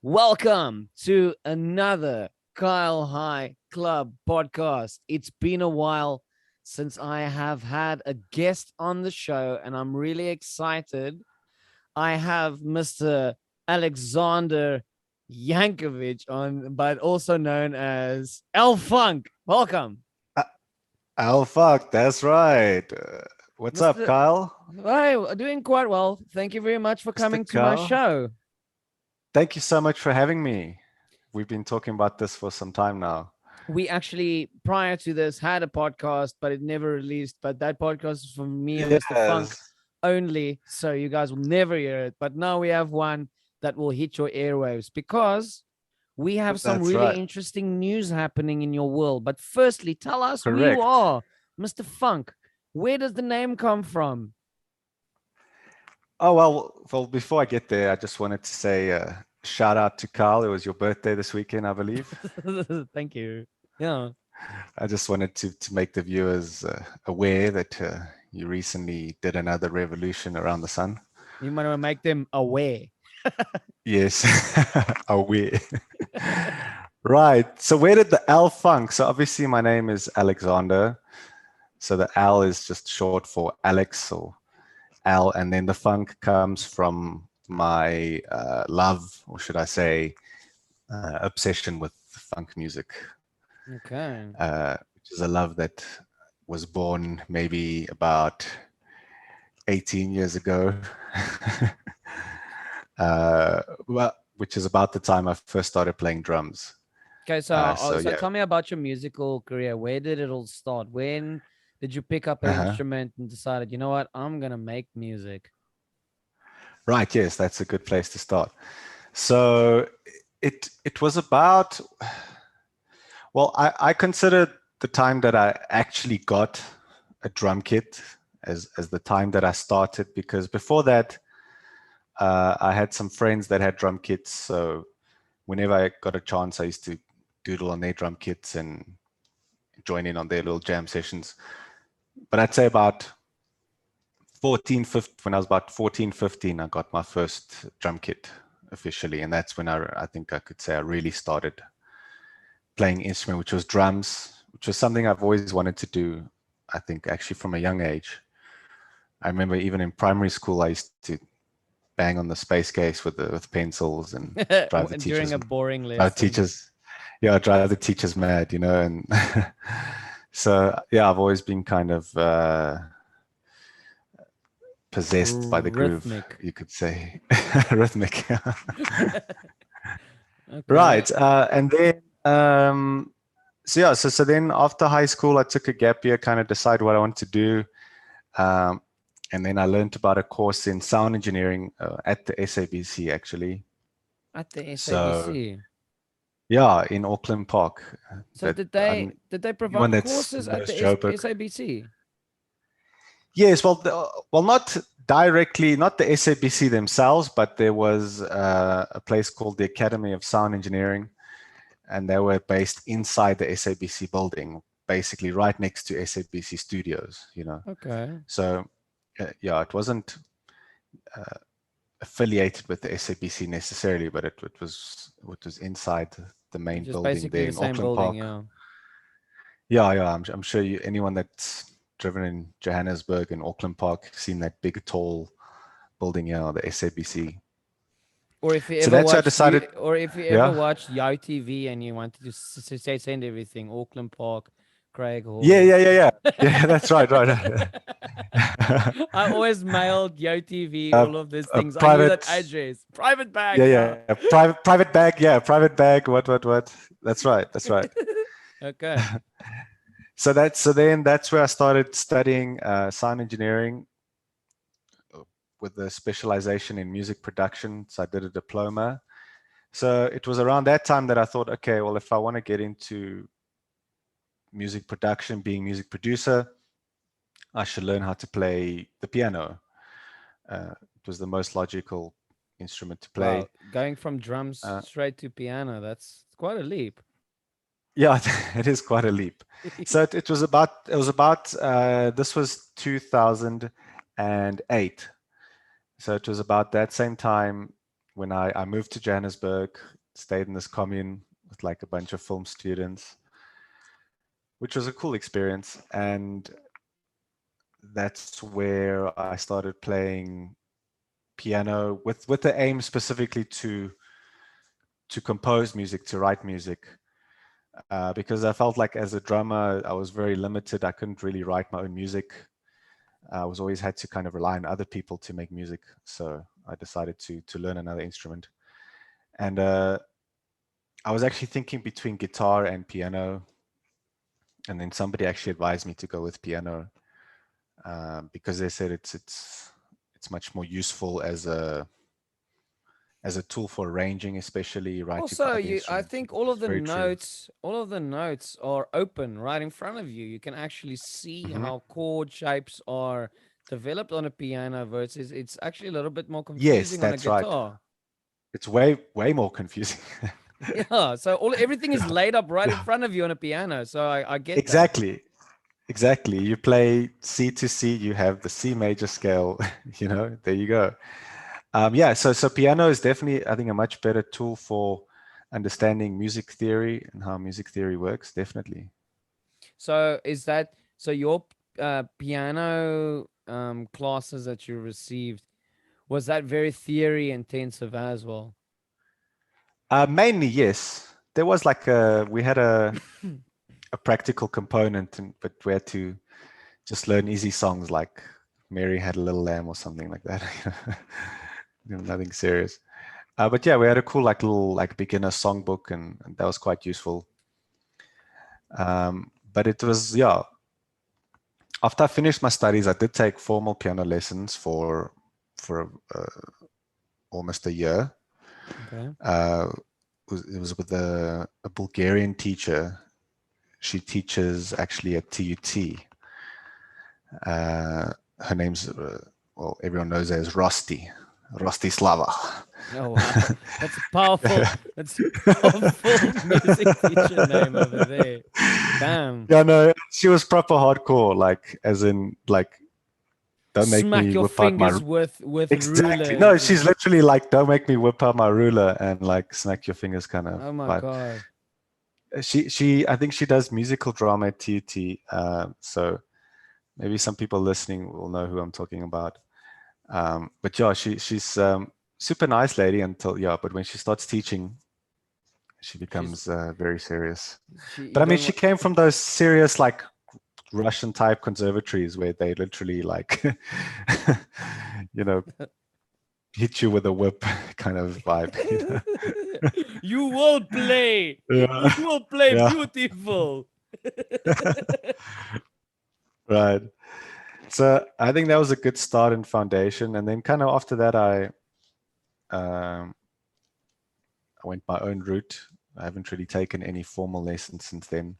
Welcome to another Kyle High Club podcast. It's been a while since I have had a guest on the show, and I'm really excited. I have Mr. Alexander Yankovic on, but also known as L Funk. Welcome. Uh, Oh, fuck, that's right. What's up, Mr. Kyle? Hi, doing quite well. Thank you very much for Mr. coming to my Kyle, show. thank you so much for having me. We've been talking about this for some time now. We actually prior to this had a podcast, but it never released. But that podcast is for me and Mr. Funk Yes, only, so you guys will never hear it. But now we have one that will hit your airwaves because we have some that's really right. interesting news happening in your world. But firstly, tell us who you Correct. are, Mr. Funk. Where does the name come from? Oh, well, before I get there, I just wanted to say shout out to Kyle. It was your birthday this weekend, I believe. Thank you. Yeah. I just wanted to make the viewers aware that you recently did another revolution around the sun. You might want to make them aware. Yes, aware. Right. So where did the L funk? So obviously my name is Alexander. So the L is just short for Alex or Al, and then the funk comes from my love, or should I say, obsession with funk music, Okay. which is a love that was born maybe about 18 years ago. Well, which is about the time I first started playing drums. Okay, So so yeah. tell me about your musical career. Where did it all start? When did you pick up an Uh-huh. instrument and decided, you know what, I'm gonna make music? Right. Yes, that's a good place to start. So it was about, well, I consider the time that I actually got a drum kit as the time that I started, because before that, I had some friends that had drum kits. So whenever I got a chance, I used to doodle on their drum kits and join in on their little jam sessions. But I'd say about 14, 15, when I was about 14, 15, I got my first drum kit officially. And that's when I think I could say I really started playing instrument, which was drums, which was something I've always wanted to do, I think, actually from a young age. I remember even in primary school, I used to bang on the space case with pencils and drive the During teachers, a boring drive lesson. teachers, yeah, drive the teachers mad, and so yeah, I've always been kind of possessed by the groove, Rhythmic. you could say, rhythmic. Okay. Right, and then so yeah, so then after high school, I took a gap year, kind of decide what I want to do. Um, and then I learned about a course in sound engineering at the SABC, actually. At the So SABC. yeah, in Auckland Park. So That did they anyone provide that's courses at knows the Joburg. SABC? Yes, well, not directly, not the SABC themselves, but there was a place called the Academy of Sound Engineering, and they were based inside the SABC building, basically right next to SABC Studios. Okay. So yeah, it wasn't affiliated with the SABC necessarily, but it was inside the main Just building basically there the in same Auckland building, Park. yeah. Yeah, yeah, I'm sure anyone that's driven in Johannesburg and Auckland Park seen that big tall building, yeah, the SABC. Or if you So ever that's why I watched you, decided, or if you ever yeah, watched Yo TV and you wanted to say send everything, Auckland Park, Craig yeah, Hall. yeah, yeah, yeah, yeah. That's right, right. I always mailed Yo TV, uh, all of these a things. I knew that private, address. Private yeah, bag, yeah. yeah, private bag, yeah, private bag. What? That's right, that's right. Okay. So then that's where I started studying sound engineering with a specialization in music production. So I did a diploma. So it was around that time that I thought, okay, well, if I want to get into music production, being music producer, I should learn how to play the piano. It was the most logical instrument to Wow. play. Going from drums Uh, straight to piano, that's quite a leap. yeah, it is quite a leap. So this was 2008. So it was about that same time. when I moved to Johannesburg, stayed in this commune with like a bunch of film students, which was a cool experience. And that's where I started playing piano with the aim specifically to compose music, to write music. Because I felt like as a drummer, I was very limited. I couldn't really write my own music. I was always had to kind of rely on other people to make music. So I decided to learn another instrument. And I was actually thinking between guitar and piano. And then somebody actually advised me to go with piano because they said it's much more useful as a tool for arranging, especially writing for Also, other I instruments. think Which is very true. all of the notes are open right in front of you. You can actually see Hmm. how chord shapes are developed on a piano versus it's actually a little bit more Yes, confusing on a that's right. guitar. It's way more confusing. Yeah, so everything is Yeah, laid up right in yeah, front of you on a piano. So I get that. exactly. Exactly. You play C to C, you have the C major scale, there you go. Yeah, so piano is definitely, I think, a much better tool for understanding music theory and how music theory works, definitely. So is that so your piano classes that you received, was that very theory intensive as well? Mainly, yes. There was like we had a practical component, but we had to just learn easy songs like Mary Had a Little Lamb or something like that. Nothing serious. But yeah, we had a cool like little like beginner songbook, and that was quite useful. But it was, yeah, after I finished my studies, I did take formal piano lessons for almost a year. Okay. Uh, it was with a Bulgarian teacher. She teaches actually at TUT. Her name's well, everyone knows her as Rosti Slava. Oh wow, that's a powerful. That's a powerful music teacher name over there. Damn. Yeah, no, she was proper hardcore, like as in like don't make Smack me your whip out my fingers with exactly. No, rulers she's and literally like don't make me whip out my ruler and like smack your fingers kind of oh my vibe. god. She I think she does musical drama at TUT. So maybe some people listening will know who I'm talking about. But yeah, she's super nice lady until yeah, but when she starts teaching, she She's becomes very serious. she. But You I mean, don't she want. came from those serious like Russian type conservatories where they literally like, you know, hit you with a whip kind of vibe. You will play. Yeah, You will play yeah, beautiful. right. So I think that was a good start and foundation, and then kind of after that, um, I went my own route. I haven't really taken any formal lessons since then,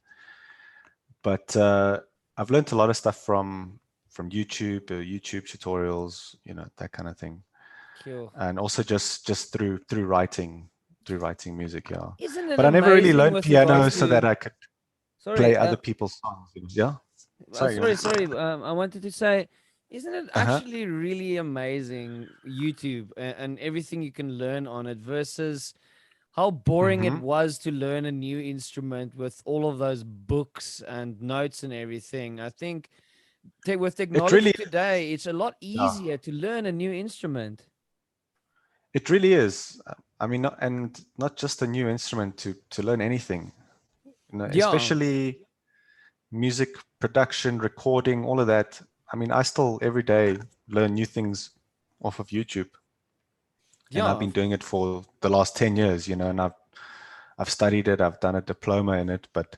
but I've learned a lot of stuff from YouTube, YouTube tutorials, that kind of thing, Cool. and also just through writing music. Yeah, Isn't it but I never really amazing learned with piano regards so that to I could play sorry, other people's songs. Yeah. Sorry. sorry, sorry. I wanted to say, isn't it Uh-huh. actually really amazing YouTube and everything you can learn on it versus how boring it Mm-hmm. was to learn a new instrument with all of those books and notes and everything. I think with It technology really, today, it's a lot yeah, easier to learn a new instrument. it really is. I mean, and not just a new instrument to learn anything, Yeah, especially music production, recording, all of that. I mean, I still every day learn new things off of YouTube, and I've yeah. been doing it for the last 10 years, and I've studied it, I've done a diploma in it, but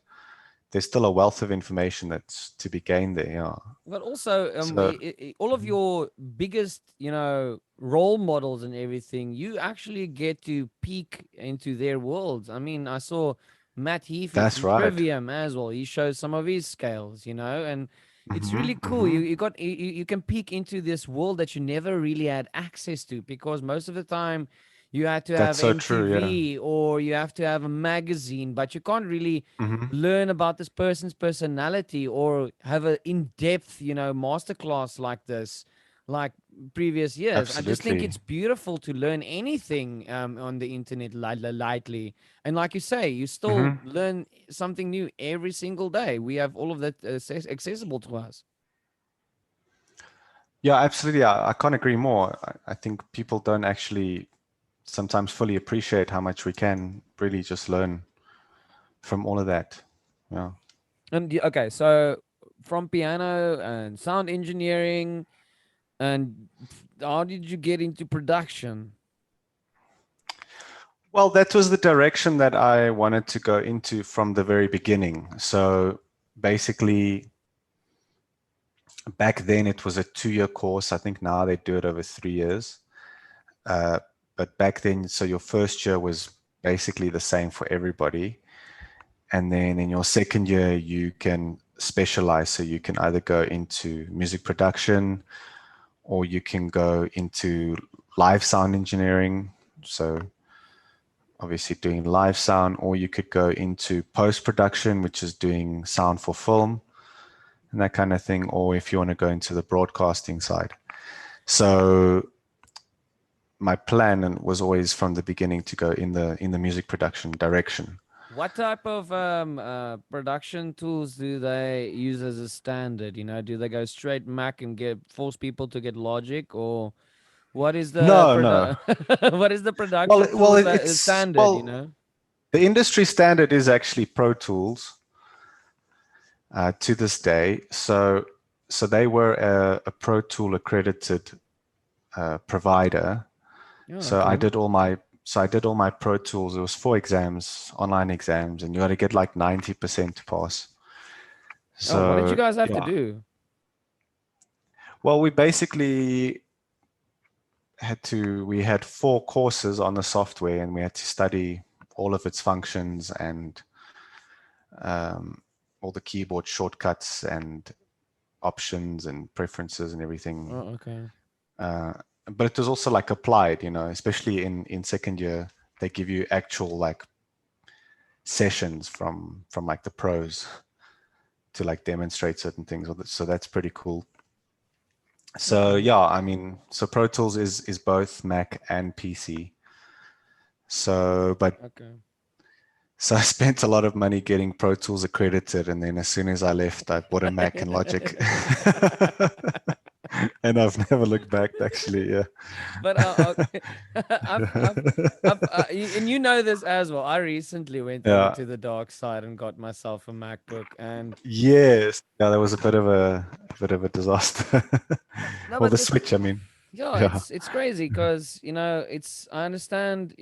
there's still a wealth of information that's to be gained there. Yeah. But also, So, all of mhm. your biggest, role models and everything, you actually get to peek into their worlds. I mean, I saw Matt Heafy That's from right. Trivium as well. He shows some of his scales, and it's Hmm. really cool. Hmm. You can peek into this world that you never really had access to because most of the time you had to That's have so true. Yeah. MTV or you have to have a magazine, but you can't really Hmm. learn about this person's personality or have an in-depth masterclass like this like previous years. I just think Absolutely. it's beautiful to learn anything on the internet lightly. And like you say, you still Hmm. learn something new every single day. We have all of that accessible to us. Yeah, absolutely. I can't agree more. I think people don't actually sometimes fully appreciate how much we can really just learn from all of that. Yeah. And okay, so from piano and sound engineering, and how did you get into production? Well, that was the direction that I wanted to go into from the very beginning. So basically, back then it was a 2-year course. I think now they do it over 3 years. Uh, but back then, so your first year was basically the same for everybody. And then in your second year, you can specialize. So you can either go into music production or you can go into live sound engineering. So obviously doing live sound, or you could go into post production, which is doing sound for film and that kind of thing, or if you want to go into the broadcasting side. So my plan was always from the beginning to go in the music production direction. What type of production tools do they use as a standard? Do they go straight Mac and get force people to get Logic, or what is the No, no. what is the Well, production well, tools that is it's standard? well, the industry standard is actually Pro Tools to this day. So they were a Pro Tool accredited provider. Yeah, So I okay. did all my I did all my Pro Tools. It was 4 exams, online exams, and you got to get like 90% to pass. Oh, what did you So guys have to yeah. do? Well, we basically we had 4 courses on the software, and we had to study all of its functions and um, all the keyboard shortcuts and options and preferences and everything. Oh, okay. Uh, but it was also like applied, especially in second year, they give you actual like sessions from like the pros to like demonstrate certain things. So that's pretty cool. So Okay. yeah, I mean, so Pro Tools is both Mac and PC. So, but Okay. so I spent a lot of money getting Pro Tools accredited, and then as soon as I left, I bought a Mac and Logic, and I've never looked back. Actually, yeah. But okay. And you know this as well. I recently went over Yeah. to the dark side and got myself a MacBook, and Yes. Yeah, that was a bit of a disaster. no, Well, but the it's Switch, I mean. yeah, Yeah. it's crazy because it's I understand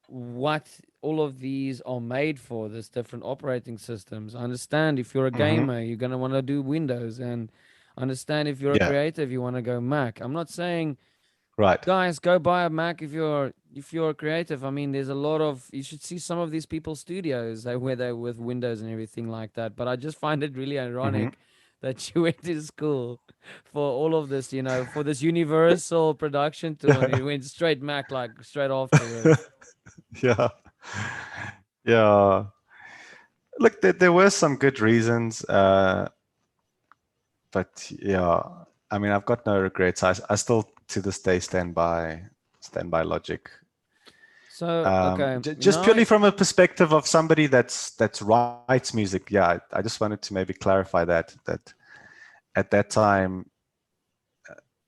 what all of these are made for. There's different operating systems. I understand if you're a Hmm. gamer, you're gonna want to do Windows, and I understand if you're a Yeah. creative, you want to go Mac. I'm not saying Right. guys go buy a Mac if you're creative. I mean, there's a lot of you should see some of these people's studios where they're with Windows and everything like that. But I just find it really Hmm. ironic that you went to school for all of this, for this universal production tool, and you went straight Mac like straight afterwards. Yeah. Yeah. Look, there were some good reasons, but yeah, I mean, I've got no regrets. I still to this day stand by Logic. So okay, Just purely from a perspective of somebody that's writes music. Yeah, I just wanted to maybe clarify that at that time,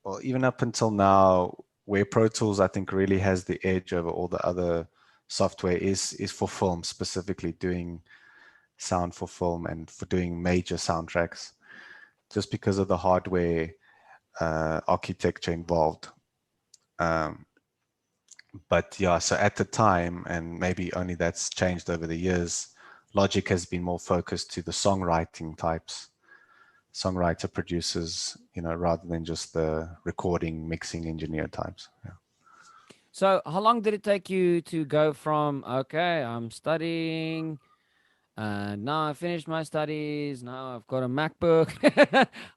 well, even up until now, where Pro Tools I think really has the edge over all the other software is for film, specifically doing sound for film and for doing major soundtracks, just because of the hardware architecture involved. Um, but yeah, so at the time, and maybe only that's changed over the years, Logic has been more focused to the songwriting types, songwriter producers, rather than just the recording, mixing engineer types. Yeah. so how long did it take you to go from okay, I'm studying, and now I finished my studies. Now I've got a MacBook.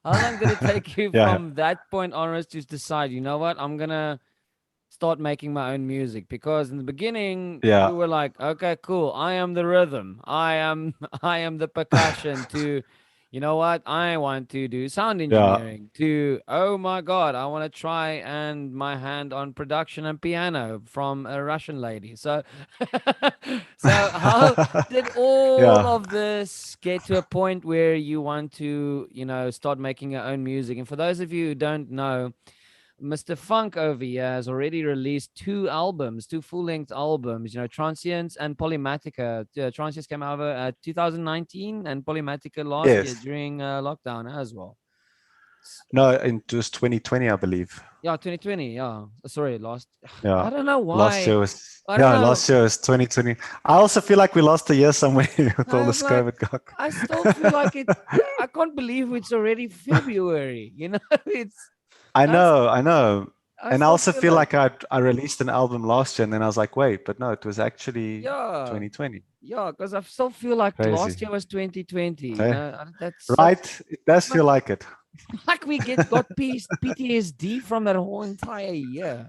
How long did it take you Yeah. from that point onwards to decide, you know what, I'm gonna start making my own music? Because in the beginning Yeah. you were like, okay, cool. I am the rhythm. I am I am the percussion to you know what? I want to do sound Yeah. engineering. To, oh my God, I want to try and my hand on production and piano from a Russian lady. So, so how did all Yeah. of this get to a point where you want to, start making your own music? And for those of you who don't know, Mr. Funk over here has already released two albums, two full-length albums, Transients and Polymatica. Transients came out 2019 and Polymatica last year Yes. during lockdown as well. No, in just 2020, I believe. Yeah, 2020. Yeah. Sorry, last. Yeah. I don't know Last why. year was, I don't yeah, know. last year was 2020. I also feel like we lost a year somewhere with all I'm this like, COVID going. I still feel like it. I can't believe it's already February. It's, I I, know, I know. I And I still also feel feel like, like I released an album last year and then I was like, wait, but no, it was actually yeah. 2020. Yeah, because I still feel like Crazy. last year was 2020. Okay. That's such Right? It does like feel like it. like we got PTSD from that whole entire year.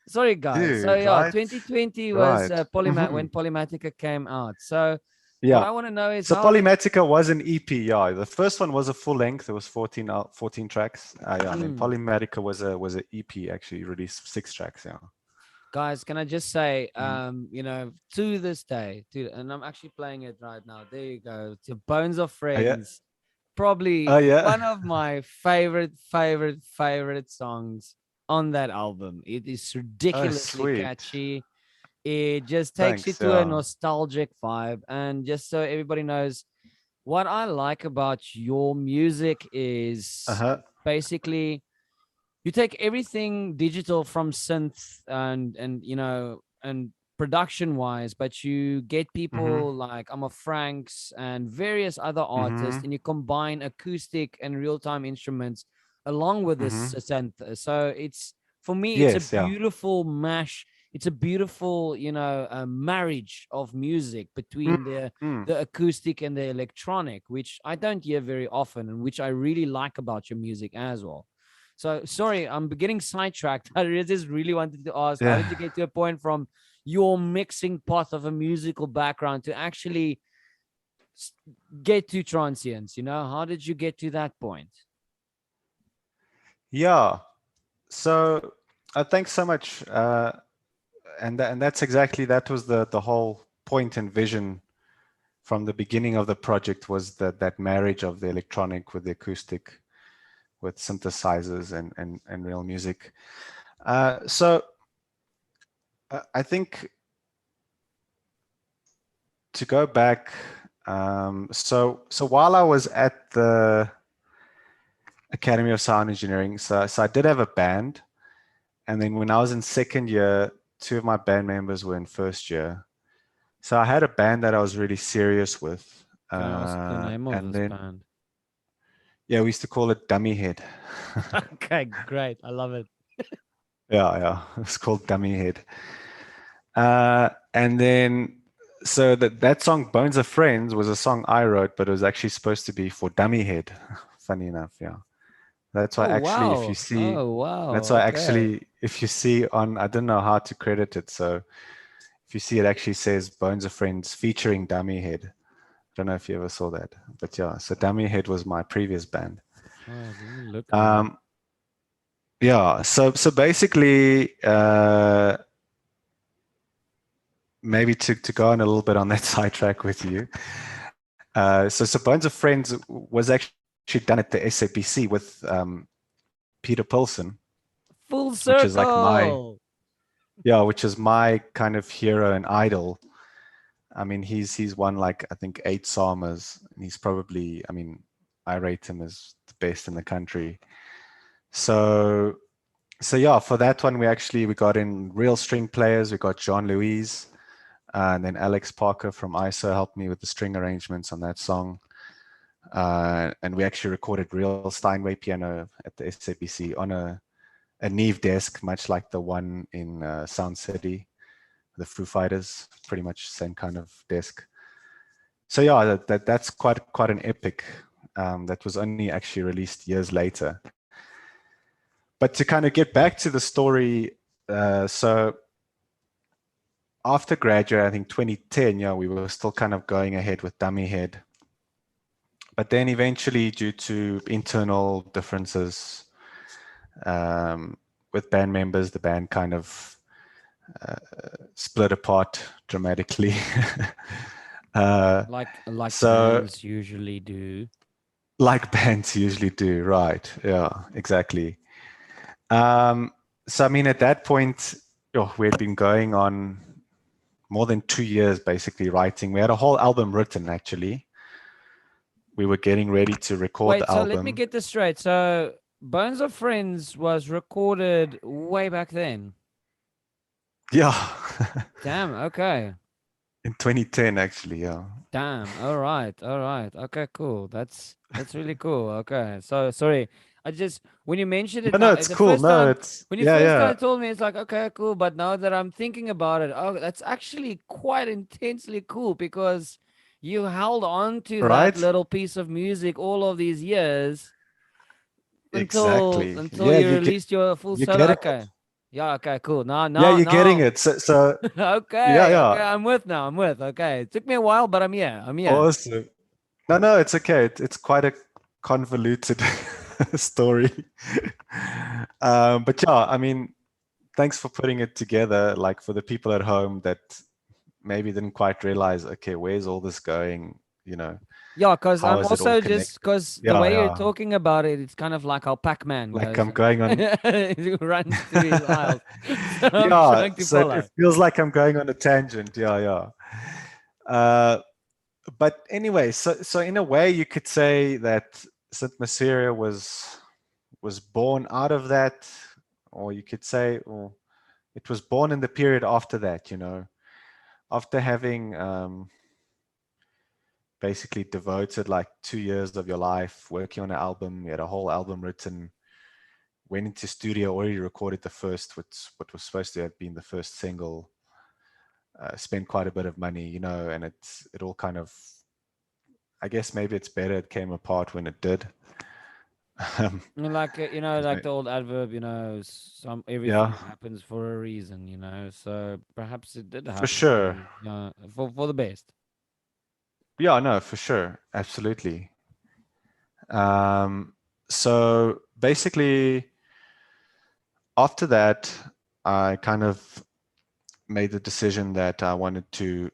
Sorry, guys. So Dude, yeah, right? 2020 was Right. When Polymatica came out. So what Yeah. I want to know is So how did. Polymatica was an EP, yeah. The first one was a full length. It was 14 tracks. Yeah, and then Mm. Polymatica was a EP actually released 6 tracks, yeah. Guys, can I just say, Mhm. to this day, and I'm actually playing it right now. There you go. To Bones of Oh yeah. Friends, probably Oh yeah. one of my favorite songs on that album. It is Oh ridiculously sweet. catchy. It just takes you Thanks, to a yeah. nostalgic vibe. And just so everybody knows, what I like about your music is Uh-huh. basically you take everything digital from synth and production wise, but you get Mm-hmm. people like I'm a Franks and various other artists, Mm-hmm. and you combine acoustic and real-time instruments along with this Mm-hmm. synth. So it's, for me, it's a Yes, yeah. beautiful mash. It's a beautiful, marriage of music between the Mm-hmm. the acoustic and the electronic, which I don't hear very often, and which I really like about your music as well. So sorry, I'm getting sidetracked. I just really wanted to ask, how Yeah. did you get to a point from your mixing pot of a musical background to actually get to transients? How did you get to that point? Yeah. So thanks so much. And that's exactly that was the whole point and vision from the beginning of the project was that marriage of the electronic with the acoustic, with synthesizers and real music. So I think to go back, so while I was at the Academy of Sound Engineering, so I did have a band, and then when I was in second year, two of my band members were in first year. So I had a band that I was really serious with, Can I ask the name of and this then band? yeah, we used to call it Dummy Head. Okay, great. I love it. Yeah, it's called Dummy Head. And then so that song Bones of Friends was a song I wrote, but it was actually supposed to be for Dummy Head. Funny enough, yeah. That's why Oh actually, if you wow. see, Oh wow. that's why Okay. actually, if you see on, I don't know how to credit it. So if you see, it actually says Bones of Friends featuring Dummy Head. I don't know if you ever saw that, but yeah. So Dummy Head was my previous band. Oh, let me look now. Um, yeah. So basically, maybe to go on a little bit on that sidetrack with you. So Bones of Friends was actually done at the SAPC with Peter Pilson, Full which is like my, circle. yeah, which is my kind of hero and idol. I mean, he's won like I think 8 SARMAs, and he's probably, I mean, I rate him as the best in the country. So yeah, for that one we got in real string players. We got Jean Louise, and then Alex Parker from ISO helped me with the string arrangements on that song. And we actually recorded real Steinway piano at the SABC on a Neve desk, much like the one in Sound City, the Foo Fighters, pretty much same kind of desk. So yeah, that's quite an epic. That was only actually released years later. But to kind of get back to the story, so after graduate, I think 2010, yeah, we were still kind of going ahead with Dummy Head. But then eventually, due to internal differences with band members, the band kind of split apart dramatically. Like So, bands usually do. like bands usually do, right? Yeah, exactly. Um, so, I mean, at that point, we had been going on more than 2 years basically writing. We had a whole album written, actually. We were getting ready to record Wait, the so let me album. get this straight. So Bones of Friends was recorded way back then. Yeah, Damn, okay. in 2010, actually. Yeah. Damn. All right. All right. Okay, cool. That's really cool. Okay. So sorry. I just when you mentioned it No, no, now it's the cool. first No, time it's, when you yeah, first yeah. kind of told me it's like okay, cool, but now that I'm thinking about it, oh, that's actually quite intensely cool because you held on to that Right? little piece of music all of these years until Exactly. until Yeah, you released your full you're solo. getting Okay. it. Yeah, okay, cool. Now Yeah, now you're getting now it. So yeah, okay, okay, yeah. I'm with now. I'm with. Okay. It took me a while, but I'm here. I'm here. Awesome. No, no, it's okay. It's quite a convoluted story. But yeah, I mean, thanks for putting it together. Like for the people at home that maybe didn't quite realize, okay, where's all this going? You know, Yeah, because how I'm is it all also just connected? because the Yeah, way you're yeah. talking about it, it's kind of like how Pac-Man Like goes. I'm going on. He runs through his aisles. So I'm Yeah, trying to so it follow. feels like I'm going on a tangent. Yeah, yeah. Uh, but anyway, so in a way, you could say that Saint Masseria was born out of that, or you could say, well, it was born in the period after that. After having basically devoted like 2 years of your life working on an album, you had a whole album written, went into studio, already recorded the first, what was supposed to have been the first single, spent quite a bit of money, and it all kind of, I guess maybe it's better it came apart when it did. Um, Like like the old adverb, some yeah, everything happens for a reason, So perhaps it did for happen sure. for the best. Yeah, no, for sure. Absolutely. Um, so basically, after that, I kind of made the decision that I wanted to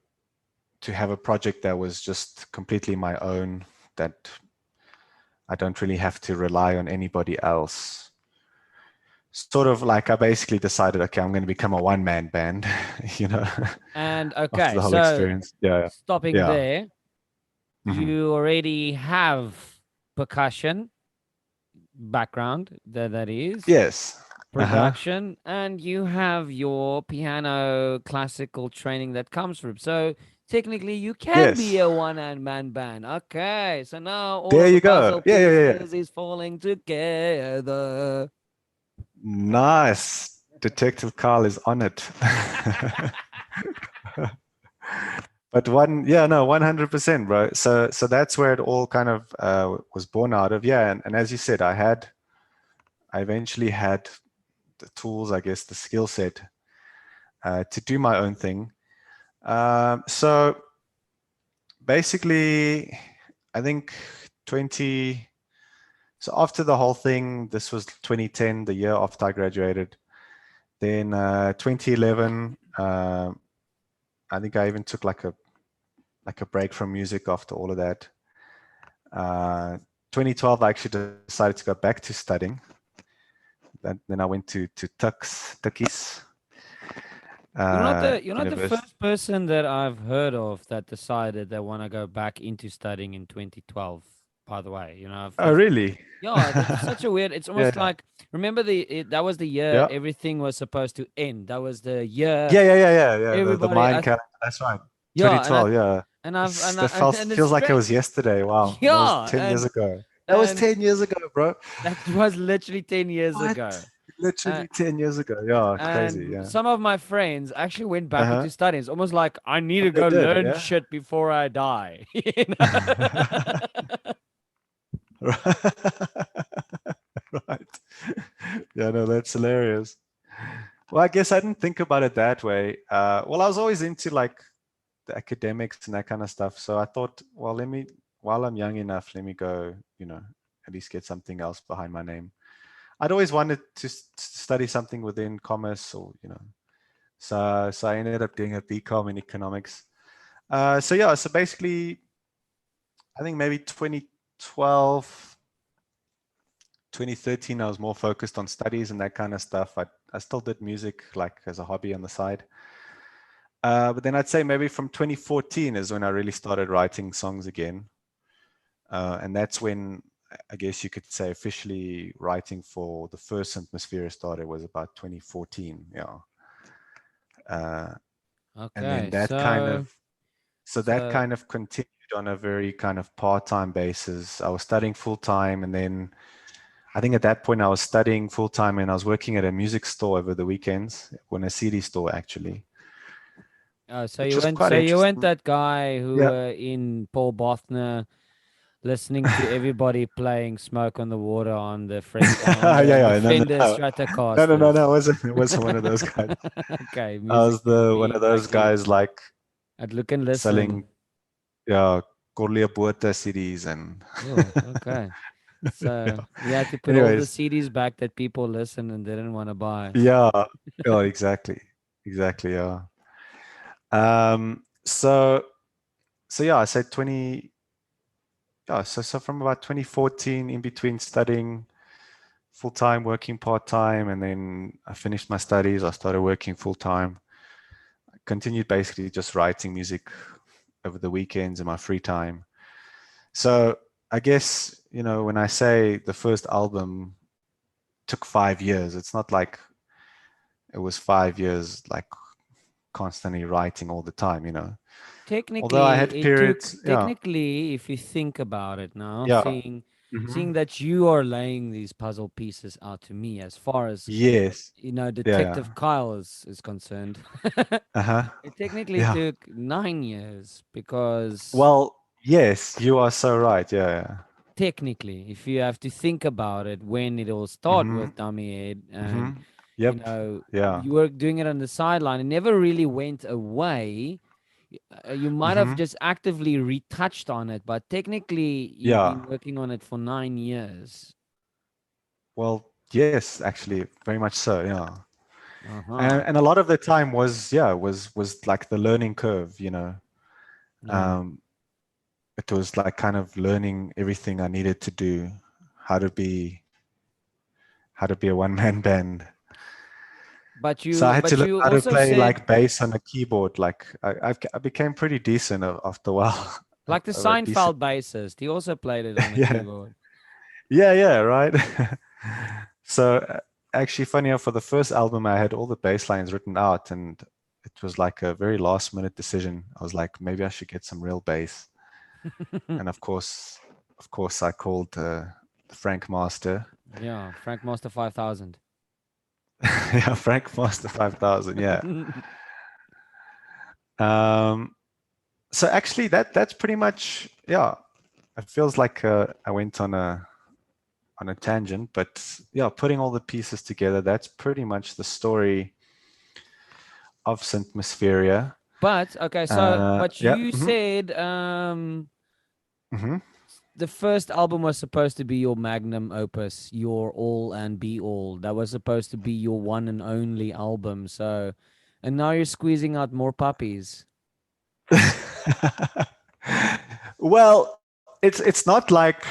have a project that was just completely my own, that I don't really have to rely on anybody else. Sort of like I basically decided, okay, I'm going to become a one-man band, you know, And after okay, the whole so experience. Yeah, stopping yeah. there, Hmm. you already have percussion background, that is Yes. Uh-huh. production, and you have your piano classical training that comes from. So technically, you can be Yes. a one-man band. Okay, so now all There of the you go. puzzle Yeah, yeah, yeah, yeah. pieces is falling together. Nice. Detective Carl is on it. But yeah, no, 100%, bro. So that's where it all kind of was born out of. Yeah, and as you said, I eventually had the tools, I guess, the skill set to do my own thing. So basically, I think 20. So after the whole thing, this was 2010, the year after I graduated. Then 2011, I think I even took like a break from music after all of that. 2012, I actually decided to go back to studying. Then I went to Tukkies You're not the University. first person that I've heard of that decided they want to go back into studying in 2012. By the way, Oh, really? yeah, that's such a weird. It's Yeah, almost like remember that was the year yeah, everything was supposed to end. That was the year yeah. The everybody. Mayan calendar. That's right. Yeah, 2012. Yeah. and I've It's, and that I, and it's feels like it straight. was yesterday. Wow, that was Yeah, 10 years ago. That was and 10 years ago, bro. that was literally 10 years What? ago. Uh, Literally 10 years ago. Yeah, crazy. and Yeah. some of my friends actually went back Uh-huh. into studying. It's almost like I need Oh, to they go did, learn yeah. shit before I die. You know? Right. Yeah, no, that's hilarious. Well, I guess I didn't think about it that way. Well, I was always into like the academics and that kind of stuff. So I thought, well, while I'm young enough, let me go, at least get something else behind my name. I'd always wanted to study something within commerce or, so I ended up doing a BCom in economics. So yeah, so basically, I think maybe 2012, 2013, I was more focused on studies and that kind of stuff. I still did music like as a hobby on the side. But then I'd say maybe from 2014 is when I really started writing songs again. And that's when I guess you could say officially writing for the first Atmosphere started was about 2014. Yeah. And then Okay, that kind of, so that so kind of continued on a very kind of part-time basis. I was studying full-time, and then I think at that point I was studying full-time and I was working at a music store over the weekends, when a CD store actually, so which you was went quite so you went interesting. that guy who Yeah. in Paul Bothner listening to everybody playing Smoke on the Water on the Yeah, yeah. No, no, Fender no. No, no, no, Stratocasters. no. It wasn't one of those guys. Okay, I music was the one of being those like you guys like at Look and Listen. selling yeah, Corlea Botha CDs and Oh, okay. So yeah. you had to put all the Anyways, CDs back that people listened and didn't want to buy. yeah, oh, exactly, exactly, yeah. So yeah, I said 20, yeah, so from about 2014, in between studying full time, working part time, and then I finished my studies. I started working full time. I continued basically just writing music over the weekends in my free time. So I guess, when I say the first album took 5 years, it's not like it was 5 years like constantly writing all the time. Although I Technically, had it took periods, yeah, technically, if you think about it now, yeah, seeing hmm that you are laying these puzzle pieces out to me as far as yes, yeah, yeah, Detective Kyle is concerned. uh-huh, It technically yeah. took 9 years because Well, yes, you are so right. Yeah, technically, if you have to think about it, when it all yeah. started with Dummy Head, Hmm. and Yep. Yeah. you were doing it on the sideline, it never really went away. You might have Hmm. just actively retouched on it, but technically, you've Yeah. been working on it for 9 years. Well, yes, actually, very much so. Yeah. And Uh-huh. and a lot of the time was like the learning curve. Yeah. Um, it was like kind of learning everything I needed to do, how to be how to be a one man band. So I had to But learn you how to also play said, like bass on a keyboard. Like I became pretty decent after a while, like the of a decent. Seinfeld bassist, he also played it on a Yeah. keyboard. Yeah, yeah, right. So actually, funny enough, for the first album, I had all the bass lines written out, and it was like a very last minute decision. I was like, maybe I should get some real bass, and of course, I called the Frank Master. Yeah, Frank Master 5000. Yeah, Frank Master 5000. Yeah. Um, so actually, that's pretty much, yeah. It feels like I went on a tangent, but yeah, putting all the pieces together, that's pretty much the story of Saint Myspheria. But okay, so but Yeah. you Hmm. said Hmm. the first album was supposed to be your magnum opus, your all and be all. That was supposed to be your one and only album. So, and now you're squeezing out more puppies. Well, it's not like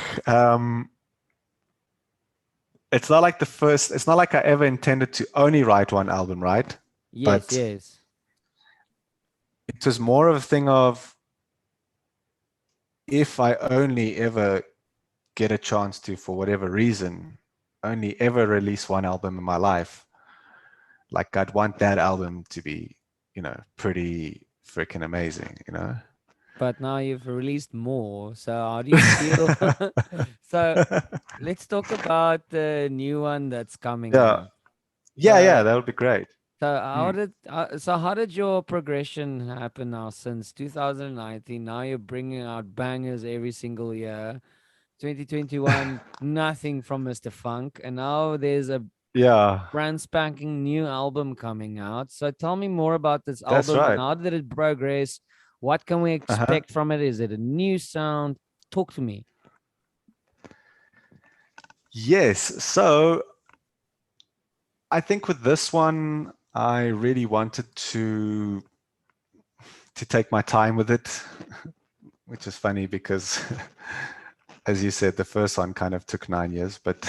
it's not like the first. It's not like I ever intended to only write one album, right? Yes, But yes. it was more of a thing of, if I only ever get a chance to, for whatever reason, only ever release one album in my life, like I'd want that album to be, pretty freaking amazing. But now you've released more. So how do you feel? So let's talk about the new one that's coming Yeah. out. Yeah, So yeah, that would be great. Mm. how did your progression happen now since 2019? Now you're bringing out bangers every single year. 2021, nothing from Mr. Funk, and now there's a Yeah, brand spanking new album coming out. So tell me more about this that's album. right. How did it progress? What can we Uh-huh. expect from it? Is it a new sound? Talk to me. Yes. So I think with this one, I really wanted to take my time with it, which is funny because, as you said, the first one kind of took 9 years. But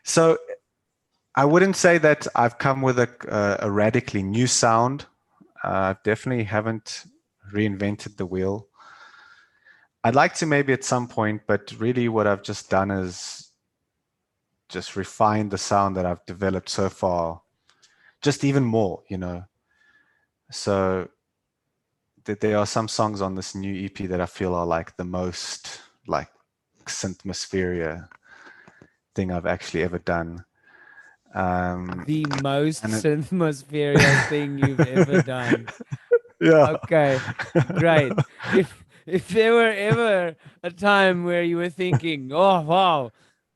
so I wouldn't say that I've come with a radically new sound. I definitely haven't reinvented the wheel. I'd like to maybe at some point, but really what I've just done is just refine the sound that I've developed so far, just even more, you know. So there are some songs on this new EP that I feel are like the most like synthmospheria thing I've actually ever done. The most And synthmospheria thing you've ever done. yeah, Okay, great. If there were ever a time where you were thinking, "Oh wow,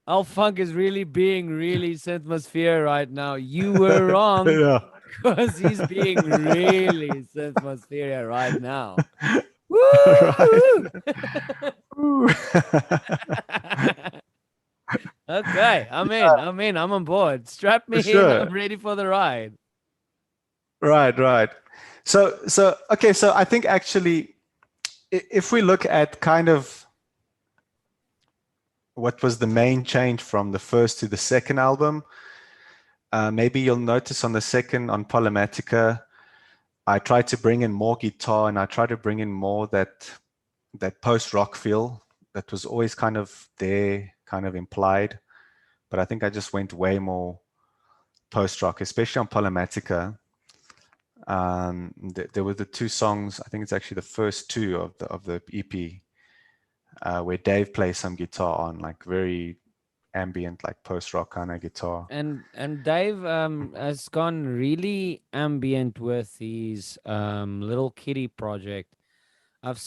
Al Funk is really being really synthmosphere right now," you were wrong yeah, because he's being really synthmosphere right now. right. Woo! Ooh. Okay, I'm in. I'm in. I'm on board. Strap me For in. sure. I'm ready for the ride. Right, right. So okay, so I think actually if we look at kind of what was the main change from the first to the second album, maybe you'll notice on the second, on Polymatica, I tried to bring in more guitar and I tried to bring in more that post-rock feel that was always kind of there, kind of implied. But I think I just went way more post-rock, especially on Polymatica. There were the two songs, I think it's actually the first two of the EP, where Dave plays some guitar on, like very ambient, like post-rock kind of guitar. And Dave has gone really ambient with his little kitty project.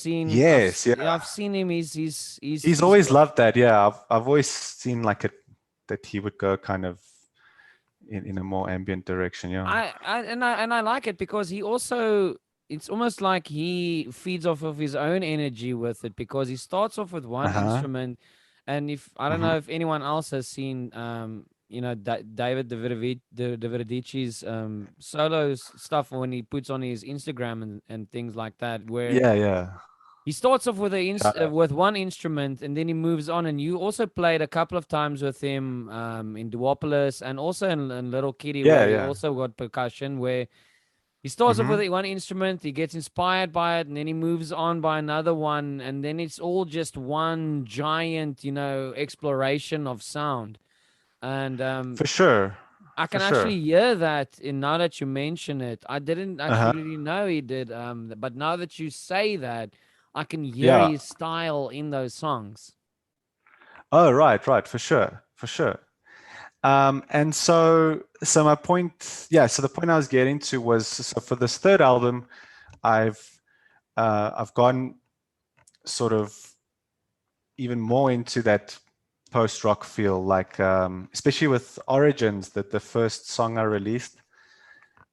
Yes, yeah. I've seen him. He's He's always got. loved that. Yeah, I've always seen like it that he would go kind of in a more ambient direction. Yeah. I like it because he also, it's almost like he feeds off of his own energy with it, because he starts off with one Uh-huh. instrument. And if I don't Hmm. know if anyone else has seen David Davidovici's solo stuff when he puts on his Instagram and things like that, where Yeah, yeah. he starts off with Shout out. with one instrument, and then he moves on. And you also played a couple of times with him in Duopolis, and also in Little Kitty, Yeah, where he yeah. also got percussion. Where he starts off Hmm. with one instrument, he gets inspired by it, and then he moves on by another one, and then it's all just one giant, exploration of sound. And For sure. I For can sure. actually hear that in now that you mention it. I didn't Uh-huh. actually know he did, but now that you say that, I can hear Yeah. his style in those songs. Oh, right, right. For sure. For sure. And so my point, yeah, so the point I was getting to was, so for this third album, I've I've gone sort of even more into that post-rock feel, like especially with Origins, that the first song I released.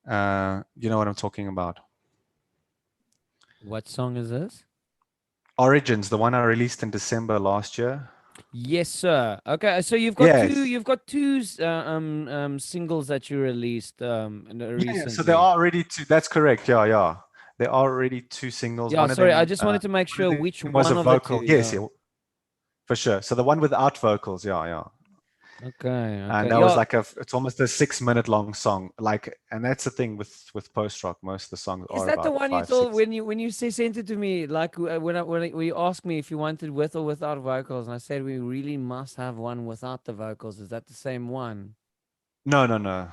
You know what I'm talking about? What song is this? Origins, the one I released in December last year. Yes, sir. Okay, so Yes. you've got two singles that you released Yeah, yeah. So there recently. are already two. That's correct. Yeah, yeah. There are already two singles. Yeah, One of sorry, I them, just wanted to make one of sure them which was a one of the two. vocal. Yes, Yeah. yeah, for sure. So the one without vocals. Yeah, yeah. Okay, And okay. that was Yeah. like it's almost a 6 minute long song. Like, and that's the thing with post rock. Most of the songs Is are that the about one you five, told six. when you say sent it to me, like when you asked me if you wanted with or without vocals, and I said we really must have one without the vocals. Is that the same one? No, no, no,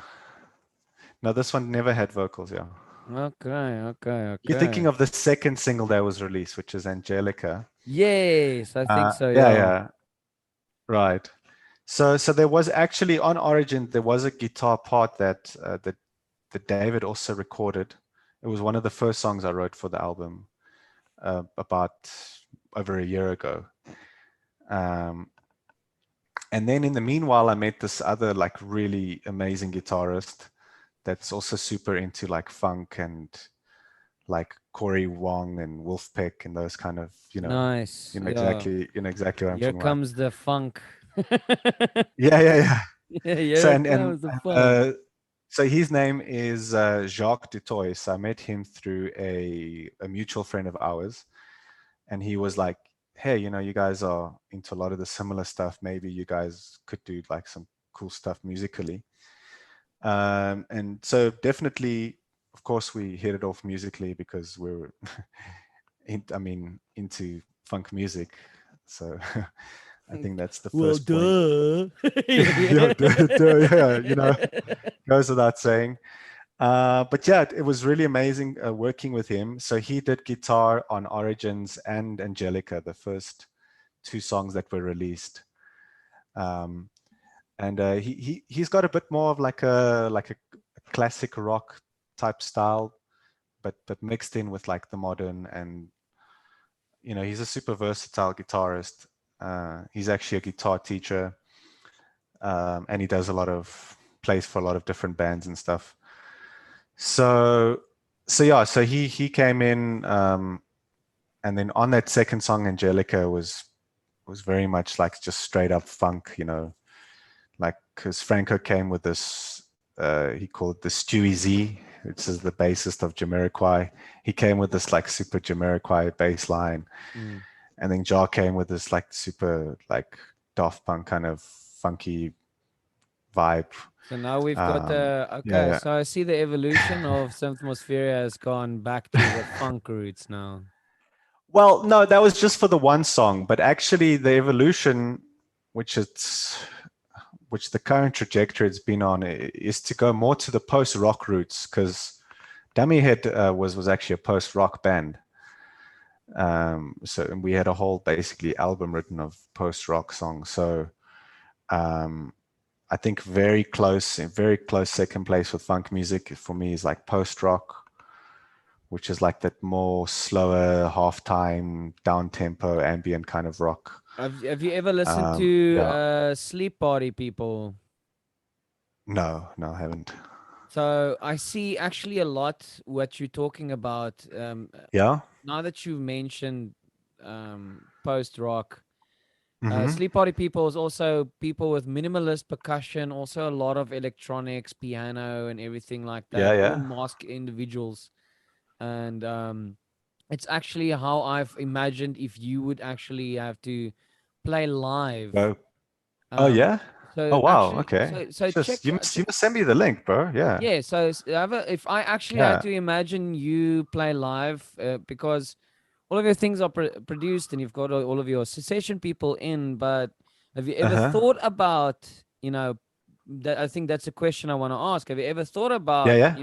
no. This one never had vocals. Yeah. Okay, okay, You're thinking okay. of the second single that was released, which is Angelica. Yes, I think so. Yeah, Yeah. yeah, right. So there was actually on Origin there was a guitar part that David also recorded. It was one of the first songs I wrote for the album about over a year ago. Um, and then in the meanwhile, I met this other like really amazing guitarist that's also super into like funk and like Corey Wong and Wolfpack and those kind of, Nice. Yeah. you know exactly what I'm Here talking about. comes the funk. Yeah, yeah, yeah. Yeah, So here comes the funk. so his name is Jacques Dutoy. So I met him through a mutual friend of ours, and he was like, "Hey, you guys are into a lot of the similar stuff. Maybe you guys could do like some cool stuff musically." And so definitely, of course, we hit it off musically because we're, into funk music. So I think that's the Well, first point. duh. Yeah, Yeah, yeah, yeah. goes without saying. But yeah, it was really amazing working with him. So he did guitar on Origins and Angelica, the first two songs that were released. Um, and he's got a bit more of like a classic rock type style, but mixed in with like the modern. And he's a super versatile guitarist. He's actually a guitar teacher, and he does a lot of plays for a lot of different bands and stuff. So yeah, so he came in, and then on that second song, Angelica was very much like just straight up funk, like because Franco came with this, he called the Stewie Z, which is the bassist of Jamiroquai. He came with this like super Jamiroquai bass line, Mm. and then Jar came with this like super like Daft Punk kind of funky vibe. So now we've got Yeah, okay. So I see the evolution of Synthosphere has gone back to the yeah. funk roots now. Well, no, that was just for the one song, but actually the evolution, which it's which the current trajectory it's been on, is to go more to the post rock roots, because Dummy Head was actually a post rock band. So we had a whole basically album written of post rock songs. So um, I think very close second place with funk music for me is like post rock, which is like that more slower, half time, down tempo, ambient kind of rock. Have you ever listened to Yeah, Sleep Party People? no, I haven't. So I see actually a lot what you're talking about. Yeah. Now that you mentioned post rock, Mm-hmm. Sleep Party People is also people with minimalist percussion, also a lot of electronics, piano, and everything like Yeah, that. All yeah. mask individuals, and it's actually how I've imagined if you would actually have to play live. Go. Oh Um, yeah. Oh so wow. actually, Okay. so check. Just you must send me the link, bro. Yeah. Yeah, so if I actually had Yeah. to imagine you play live, because all of your things are produced and you've got all of your session people in, but have you ever Uh-huh. thought about, that I think that's a question I want to ask. Have you ever thought Yeah, about, yeah.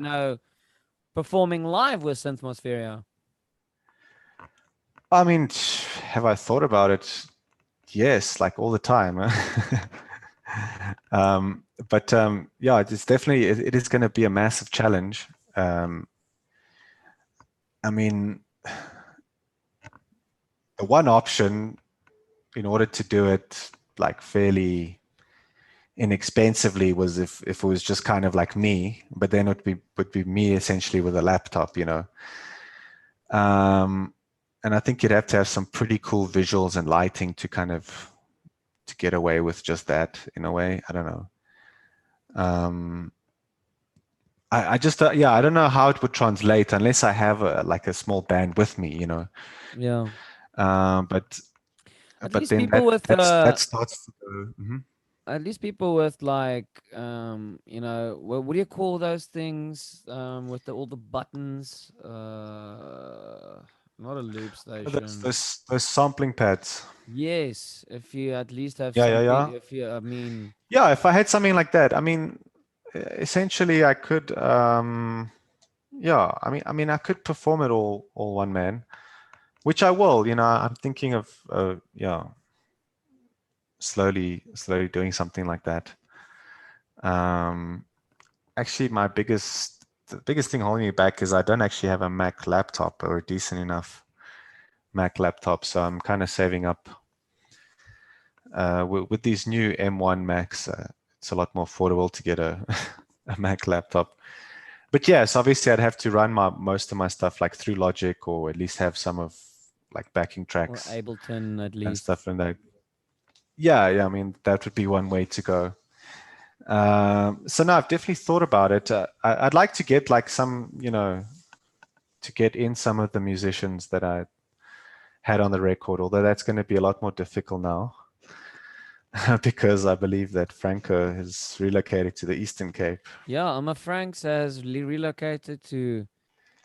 performing live with Synthmospheria? I mean, have I thought about it? Yes, like all the time. But yeah, it's definitely it is going to be a massive challenge. Um, I mean, the one option in order to do it like fairly inexpensively was if it was just kind of like me, but then it would be me essentially with a laptop. Um, and I think you'd have to have some pretty cool visuals and lighting to kind of to get away with just that in a way. I don't know. Um, I just yeah, I don't know how it would translate unless I have like a small band with me. Yeah. Um, but At but least then people with that starts to go. Mhm. at least people with like what do you call those things with all the buttons, not a loop Those, station. those those sampling pads. Yes, if you at least have Yeah, yeah, something, yeah. if you, I mean, Yeah, if I had something like that, I mean, essentially I could yeah, I mean I could perform it all one man, which I will. I'm thinking of yeah, slowly doing something like that. Um Actually the biggest thing holding me back is I don't actually have a Mac laptop or a decent enough Mac laptop, so I'm kind of saving up with these new M1 Macs. It's a lot more affordable to get a a Mac laptop. but yes, obviously I'd have to run most of my stuff like through Logic, or at least have some of like backing Or tracks Ableton at and least. stuff in there. Yeah. I mean, that would be one way to go. So no, I've definitely thought about it. I'd like to get like some, to get in some of the musicians that I had on the record, although that's going to be a lot more difficult now because I believe that Franco has relocated to the Eastern Cape. Yeah, Amma Franks has relocated to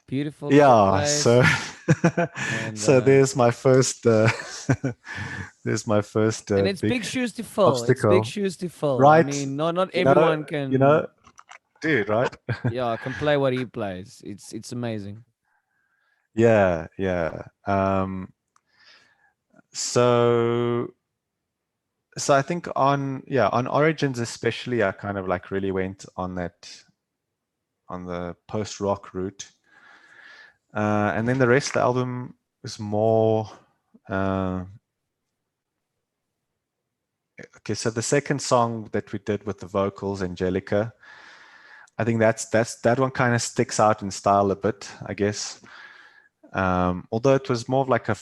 beautiful little Yeah, so place, and so there's my first there's my first it's big big shoes to fill. It's big obstacle, shoes to fill. I right? mean, not You know, everyone you can, know, dude, right? yeah, can play what he plays. It's amazing. Yeah. So so I think on Origins especially, I kind of like really went on the post rock route, and then the rest of the album was more. Uh, okay, so the second song that we did with the vocals, Angelica, I think that one kind of sticks out in style a bit, I guess. Although it was more of like a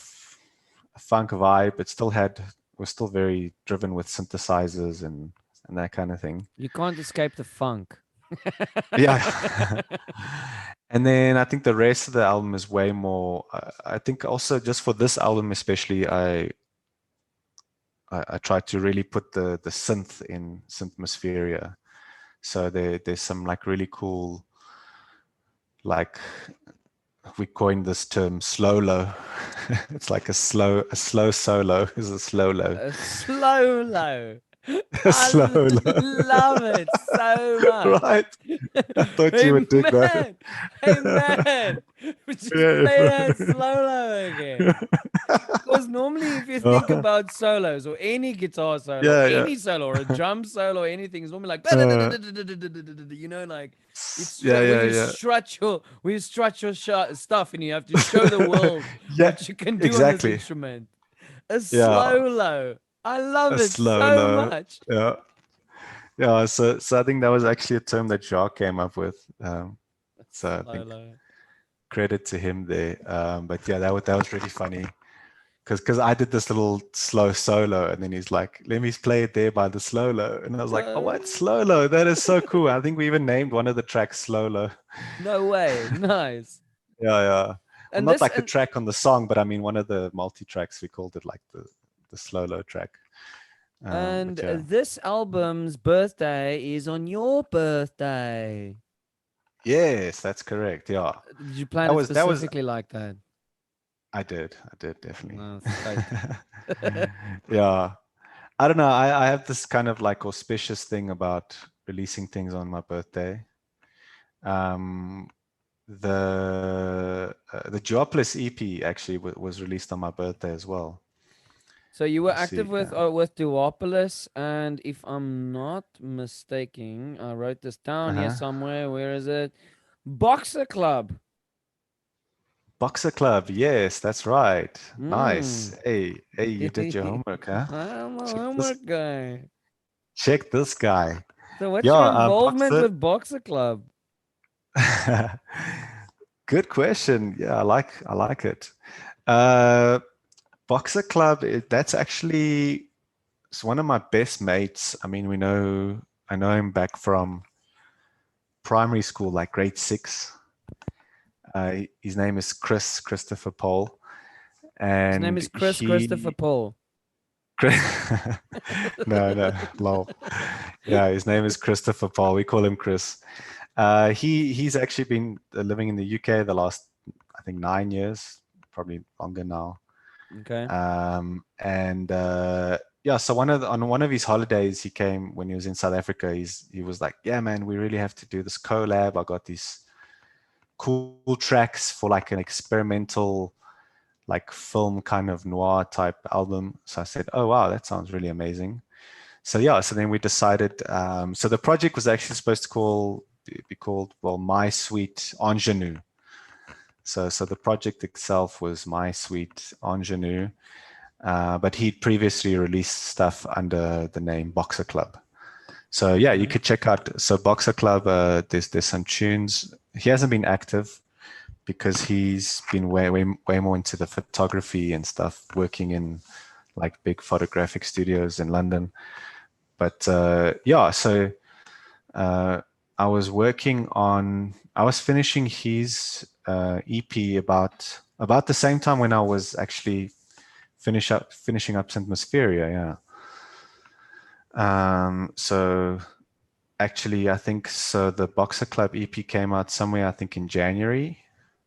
funk vibe, was still very driven with synthesizers and that kind of thing. You can't escape the funk. Yeah. And then I think the rest of the album is way more. I think also just for this album especially, I tried to really put the synth in Synthmospheria. So there's some like really cool, like we coined this term slow low. It's like a slow solo is a slow low. A slow low. A I slow low. love it so much. Right. I thought Hey you would dig that. man, hey man, just Yeah. play that solo again. Because normally, if you think Uh, about solos or any guitar solo, yeah. any solo or a drum solo or anything, it's normally like Uh, like it's where yeah. you strut your stuff and you have to show the world Yeah, what you can do on this exactly. instrument. A Yeah, slow low, I love a it slow so low. much. Yeah. Yeah, so I think that was actually a term that Jacques came up with. A So I slow think low. credit to him there. But yeah, that was really funny because I did this little slow solo, and then he's like, "Let me play it there by the slow low," and I was like, "Oh, what slow low? That is so cool!" I think we even named one of the tracks slow low. No way, nice. Yeah. Well, And not this like the and track on the song, but I mean one of the multi tracks. We called it like the slow low track. and But yeah. this album's birthday is on your birthday. Yes, that's correct. Yeah. Did you plan That it was that was specifically like that? I did definitely. No, fate. Yeah. I don't know. I have this kind of like auspicious thing about releasing things on my birthday. Um, the Geopolis EP actually was released on my birthday as well. So you were You active see, with Duopolis, and if I'm not mistaken, I wrote this down here uh-huh. somewhere. Where is it? Boxer Club. Boxer Club. Yes, that's right. Nice. Mm. Hey, you did your homework, huh? I'm a Check this. homework guy. Check this guy. So what's Yeah, your involvement Boxer. with Boxer Club? Good question. Yeah, I like it. Uh, Boxer Club, that's actually it's one of my best mates. I mean, I know him back from primary school, like grade six. His name is Christopher Paul, His name and is Christopher Paul. no, lol. Yeah, his name is Christopher Paul. We call him Chris. He's actually been living in the UK the last, I think, 9 years, probably longer now. Okay. And yeah, so on one of his holidays, he came when he was in South Africa. He was like, "Yeah, man, we really have to do this collab. I got these cool tracks for like an experimental, like film kind of noir type album." So I said, "Oh wow, that sounds really amazing." So yeah, so then we decided. So the project was actually supposed to be called, well, My Sweet Ingenue. So the project itself was My Sweet Ingenue, but he'd previously released stuff under the name Boxer Club. So yeah, you Okay. could check out. So Boxer Club, there's some tunes. he hasn't been active because he's been way more into the photography and stuff, working in like big photographic studios in London. But yeah, so I was finishing his EP about the same time when I was actually finishing up Syntmospheria, yeah. So actually, I think so. The Boxer Club EP came out somewhere, I think, in January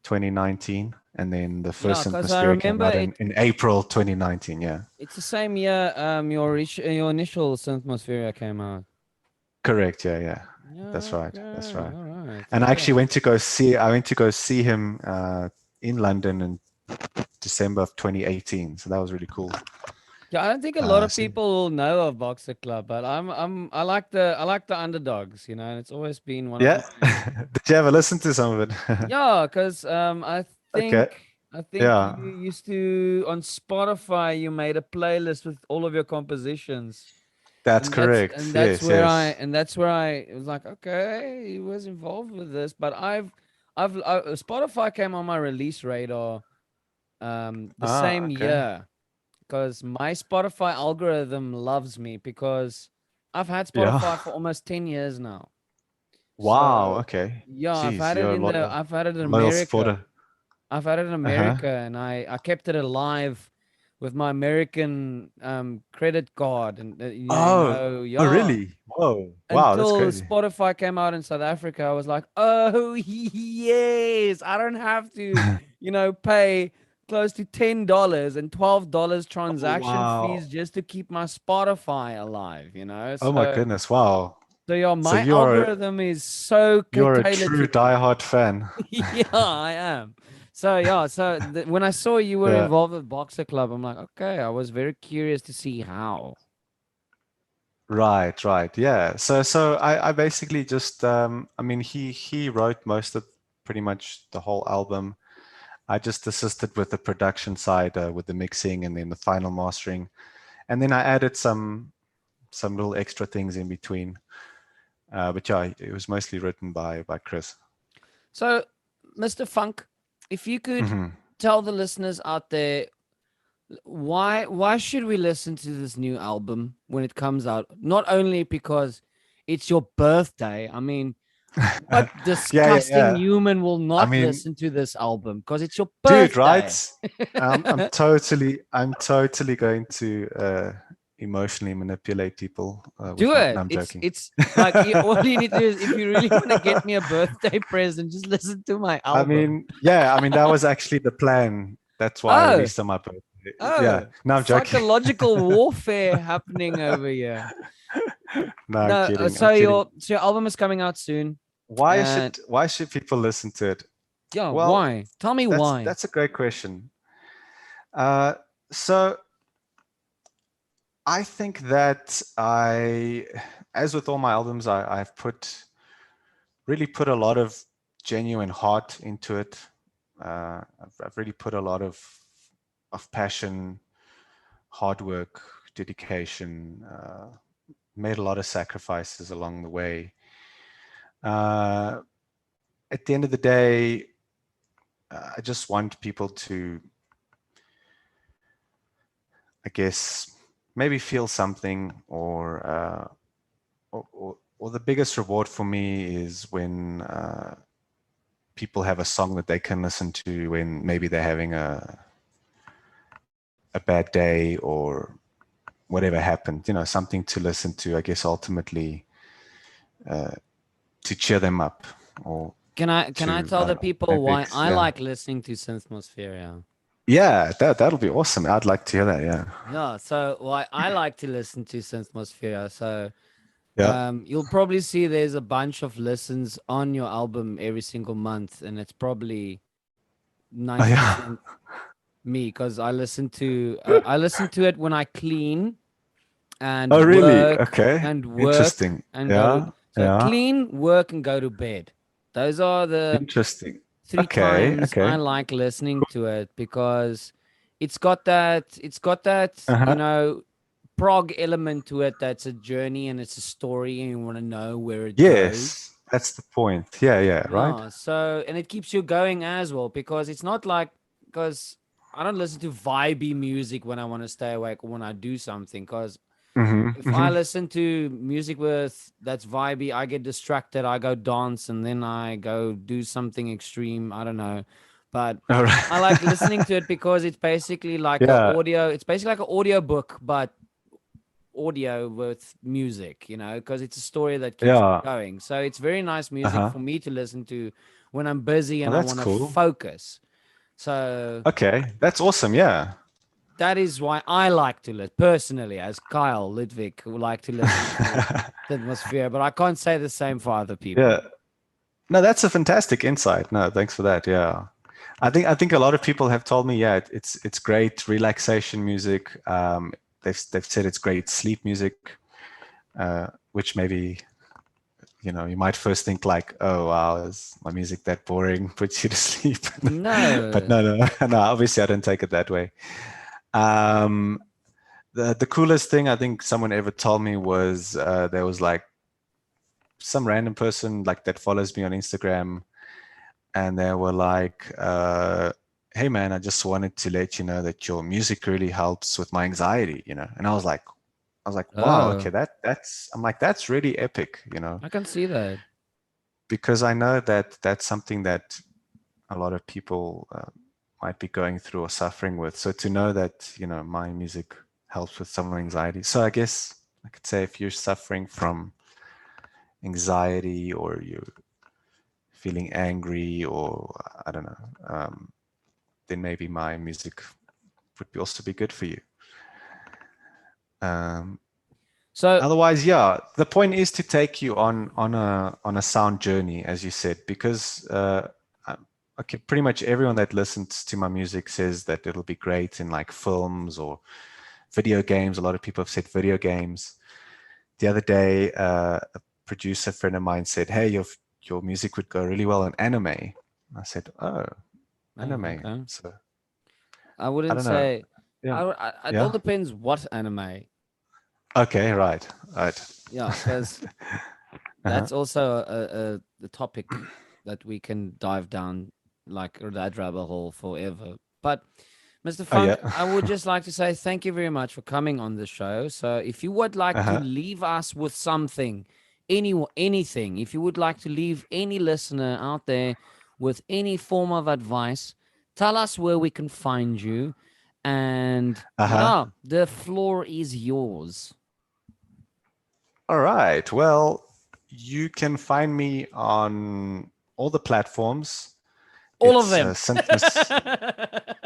2019, and then the Yeah, first because I Syntmospheria came remember out in April 2019. Yeah, it's the same year your initial Syntmospheria came out. correct. Yeah, yeah, that's Yeah, right. That's okay, right. all right, And I okay. actually I went to go see him in London in December of 2018. So that was really cool. Yeah, I don't think a lot of So, people will know of Boxer Club, but I like the underdogs, you know, and it's always been one of yeah. my Did you ever listen to some of it? yeah, because Okay. I think Yeah, you used to on Spotify you made a playlist with all of your compositions. that's correct. Yes, yes. And that's where I it was like, okay, he was involved with this, but Spotify came on my release radar the Ah, same okay. year because my Spotify algorithm loves me because I've had Yeah. Spotify for almost 10 years now. Wow. So Okay. yeah, Jeez, you're a I've had it in loyal America. supporter. I've had it in Uh-huh. America and I kept it alive with my American credit card and Oh, oh, yeah, really? Whoa. Wow, that's until crazy. Spotify came out in South Africa, I was like, oh, yes, I don't have to, pay close to $10 and $12 Oh, transaction wow. fees just to keep my Spotify alive. Oh my So, goodness. Wow. so yeah, So my algorithm is so you're a tailored true to me. diehard fan. Yeah, I am. So yeah, when I saw you were Yeah. involved with Boxer Club, I'm like, okay, I was very curious to see how. Right, right. Yeah. So I basically just I mean he wrote most of pretty much the whole album. I just assisted with the production side, with the mixing and then the final mastering. And then I added some little extra things in between. But yeah, it was mostly written by Chris. So, Mr. Funk, if you could Hmm. tell the listeners out there why should we listen to this new album when it comes out? Not only because it's your birthday. I mean, what Yeah, yeah, disgusting yeah. human will I not mean, listen to this album because it's your dude, birthday? right? I'm totally going to emotionally manipulate people with Do my. No, it. I'm joking. It's like all you need to do is if you really want to get me a birthday present, just listen to my I album. mean, yeah, I mean that was actually the plan. That's why I Oh, released on my birthday. Yeah, oh, no, I'm joking. psychological warfare happening over here. No, I'm No, kidding. I'm kidding. so your album is coming out soon, Why and should why should people listen to it? yeah, Well, why? Tell me that's why. that's a great question. Uh, so I think that as with all my albums, I've really put a lot of genuine heart into it. I've really put a lot of passion, hard work, dedication, made a lot of sacrifices along the way. Uh, at the end of the day, I just want people to, I guess, maybe feel something, or the biggest reward for me is when people have a song that they can listen to when maybe they're having a bad day or whatever happened, something to listen to, I guess, ultimately to cheer them up or Can I to, tell I the don't know, people maybe, why I yeah. like listening to Synthmosphere? Yeah, that'll be awesome. I'd like to hear that. Yeah. Yeah, so why I like to listen to Synthmosphere. So Yeah. you'll probably see there's a bunch of listens on your album every single month, and it's probably Oh, yeah. 90% me because I listen to it when I clean and Oh, really? Okay. work Interesting. and go to Yeah. so Yeah. clean, work, and go to bed. Those are the Interesting. three Okay. times I Okay. like listening to it because it's got that Uh-huh. prog element to it that's a journey and it's a story and you want to know where it Yes. goes. That's the point. Yeah, yeah, right. Yeah. So, and it keeps you going as well, because it's not like, because I don't listen to vibey music when I want to stay awake or when I do something. Because Mm-hmm, if I mm-hmm. listen to music with that's vibey, I get distracted. I go dance and then I go do something extreme. I don't know. But All I like right. listening to it because it's basically like a Yeah, audio, it's basically like an audio book, but audio with music, because it's a story that keeps yeah. going. So it's very nice music Uh-huh. for me to listen to when I'm busy Well, and I that's want to cool. focus. So Okay, that's awesome. Yeah. that is why I like to listen personally, as Kyle Ludwig would like to listen to the atmosphere, but I can't say the same for other people. Yeah. No, that's a fantastic insight. No, thanks for that. Yeah. I think a lot of people have told me, yeah, it's great relaxation music. They've said it's great sleep music, which maybe you might first think like, oh wow, is my music that boring? Puts you to sleep. But No. no, no. Obviously, I don't take it that way. Um, the coolest thing I think someone ever told me was there was like some random person like that follows me on Instagram, and they were like, "Hey man, I just wanted to let you know that your music really helps with my anxiety." And I was like, wow, Oh, okay, I'm like, that's really epic. I can see that. Because I know that that's something that a lot of people might be going through or suffering with. So to know that, my music helps with some anxiety. So I guess I could say if you're suffering from anxiety or you're feeling angry or I don't know, then maybe my music would also be good for you. Um, So, Otherwise, yeah, the point is to take you on a sound journey, as you said, because okay, pretty much everyone that listens to my music says that it'll be great in like films or video games. A lot of people have said video games. The other day, a producer friend of mine said, "Hey, your music would go really well in anime." I said, "Oh, oh, anime." okay. So I I wouldn't don't know. say. Yeah, It all yeah. depends what anime. Okay, right, right. Yeah, because Uh-huh. that's also a topic that we can dive down like that rabbit hole forever. But Mr. Oh yeah. Funk, I would just like to say thank you very much for coming on the show. So if you would like to Uh-huh. leave us with something, anything, if you would like to leave any listener out there with any form of advice, tell us where we can find you. And Uh-huh. yeah, the floor is yours. All right. Well, you can find me on all the platforms. All of It's them. Synthesis.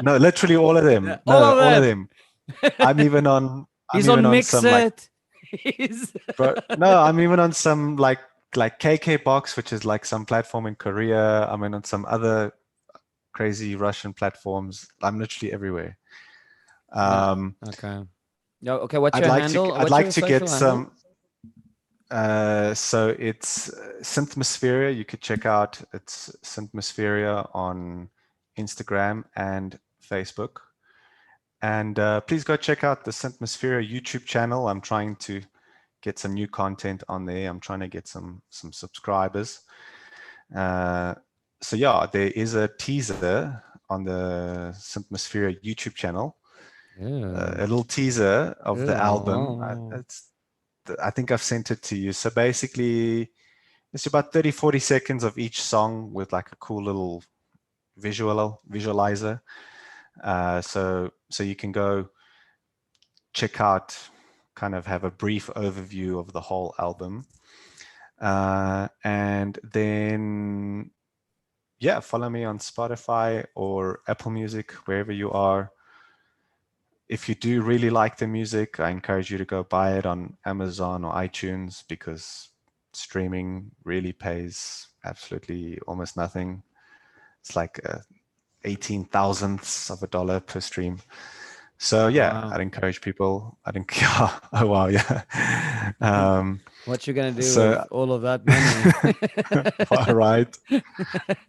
No, literally all of them. All No, of all of them. them. I'm even on. I'm He's even on on some like. Mixit. He's Bro, no, I'm even on some like KK Box, which is like some platform in Korea. I'm in on some other crazy Russian platforms. I'm literally everywhere. yeah. Um, Okay. Yeah. Okay. What's I'd your like to. handle? I'd What's like your to get social handle? some. So it's Synthmospheria. You could check out it's Synthmospheria on Instagram and Facebook. And please go check out the Synthmospheria YouTube channel. I'm trying to get some new content on there. I'm trying to get some subscribers. Uh, so yeah, there is a teaser on the Synthmospheria YouTube channel. Yeah. A little teaser of the album. Yeah. I think I've sent it to you. So basically, it's about 30, 40 seconds of each song with like a cool little visualizer. So you can go check out, kind of have a brief overview of the whole album. And then, yeah, follow me on Spotify or Apple Music, wherever you are. If you do really like the music, I encourage you to go buy it on Amazon or iTunes because streaming really pays absolutely almost nothing. It's like 18 thousandths of a dollar per stream. So Oh, yeah, wow. I'd encourage people. I think, oh wow, yeah. What you gonna do with So all of that money? all right.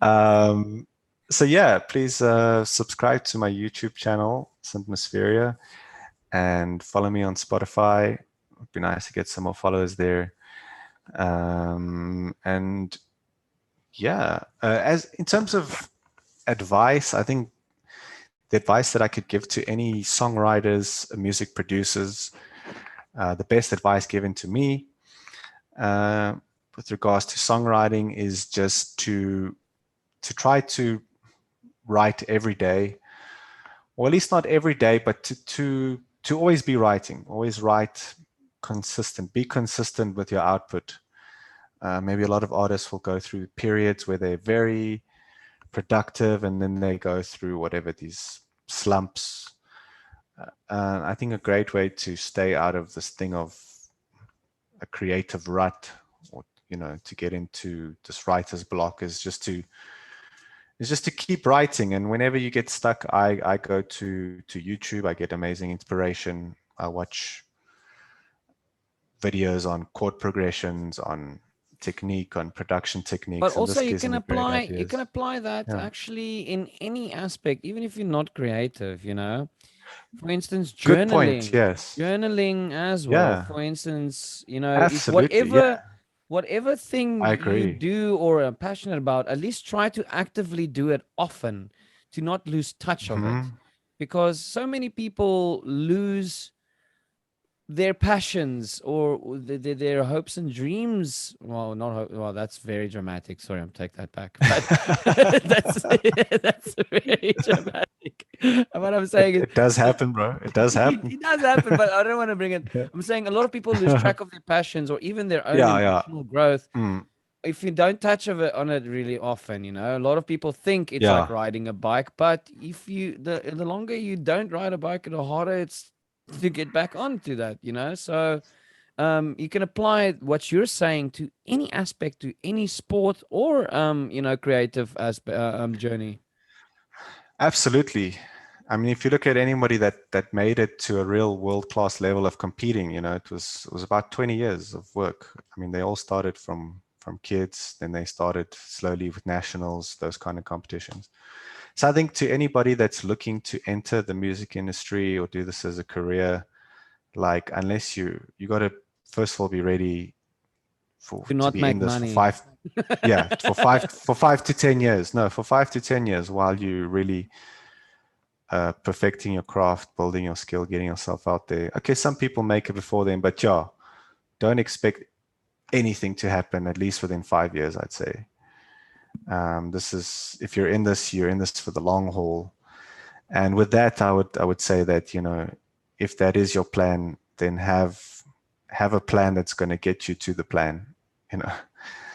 Um, so yeah, please subscribe to my YouTube channel, Synthmospheria, and follow me on Spotify. It'd be nice to get some more followers there. And yeah, as in terms of advice, I think the advice that I could give to any songwriters, music producers, the best advice given to me uh, with regards to songwriting is just to try to write every day, or at least not every day, but to always be writing, always write consistent, be consistent with your output. Maybe a lot of artists will go through periods where they're very productive and then they go through whatever these slumps. I think a great way to stay out of this thing of a creative rut, or to get into this writer's block, is just to keep writing. And whenever you get stuck, I go to YouTube. I get amazing inspiration. I watch videos on chord progressions, on technique, on production But techniques, and also this gives me great you can ideas. apply that Yeah. actually in any aspect, even if you're not creative, For instance, Good point. Yes. journaling as well. Yeah. For instance, if Absolutely. Yeah. whatever thing I you agree. do or are passionate about, at least try to actively do it often to not lose touch of it. Hmm. Because so many people lose their passions or their hopes and dreams. Well, not well, that's very dramatic. Sorry, I'm take that back. But that's very dramatic. What I'm saying is It does happen, bro. It does happen. it does happen, but I don't want to bring it. Yeah. I'm saying a lot of people lose track of their passions or even their own Yeah. Yeah. emotional growth Mm. if you don't touch of it on it really often. A lot of people think it's like Yeah. riding a bike, but if you the longer you don't ride a bike, the harder it's to get back onto that. So you can apply what you're saying to any aspect, to any sport or creative aspect journey. Absolutely. I mean, if you look at anybody that made it to a real world-class level of competing, it was about 20 years of work. I mean, they all started from kids, then they started slowly with nationals, those kind of competitions. So I think to anybody that's looking to enter the music industry or do this as a career, like unless you got to first of all be ready for To to not be in make this for money. 5 to 10 years. No, for 5 to 10 years while you really perfecting your craft, building your skill, getting yourself out there. Okay, some people make it before then, but yeah, don't expect anything to happen at least within 5 years, I'd say. This is if you're in this for the long haul. And with that, I would say that if that is your plan, then have a plan that's going to get you to the plan. You know.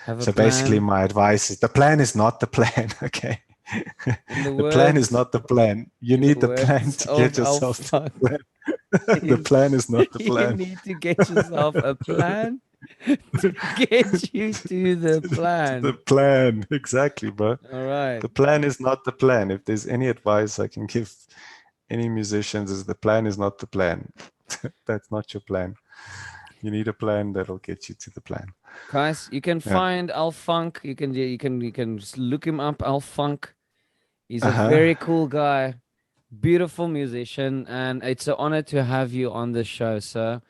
Have a So basically, plan. my advice is the plan is not the plan. Okay. In the The plan is words, not the plan. You in the need the plan words to get of yourself to Alpha, the plan. The is plan is not the you plan. need to get yourself a plan to get you to the To the plan. plan. Exactly, bro. All right. The plan is not the plan. If there's any advice I can give any musicians is the plan is not the plan. That's not your plan. You need a plan that'll get you to the plan. Guys, you can Yeah. find Al Funk. You can just look him up, Al Funk. He's a Uh-huh. very cool guy, beautiful musician, and it's an honor to have you on the show, sir.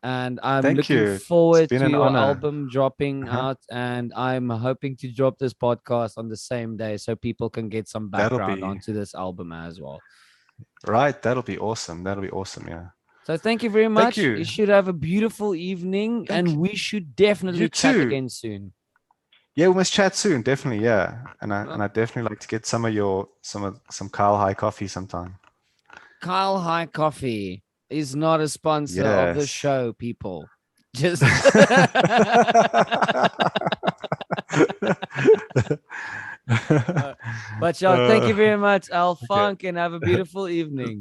And I'm Thank looking you. It's forward been to an your honor. album dropping Uh-huh. out, and I'm hoping to drop this podcast on the same day so people can get some That'll background be onto this album as well. right. That'll be awesome. That'll be awesome. Yeah. So thank you very Thank much. You you. should have a beautiful evening, Thank and you. we should You definitely chat too. again soon. Yeah, we must chat soon. Definitely. Yeah. And I Uh, and I definitely like to get some Kyle High coffee sometime. Kyle High Coffee is not a sponsor of the Yes. show, people. Just but y'all, thank Uh, you very much, Al okay. Funk, and have a beautiful evening.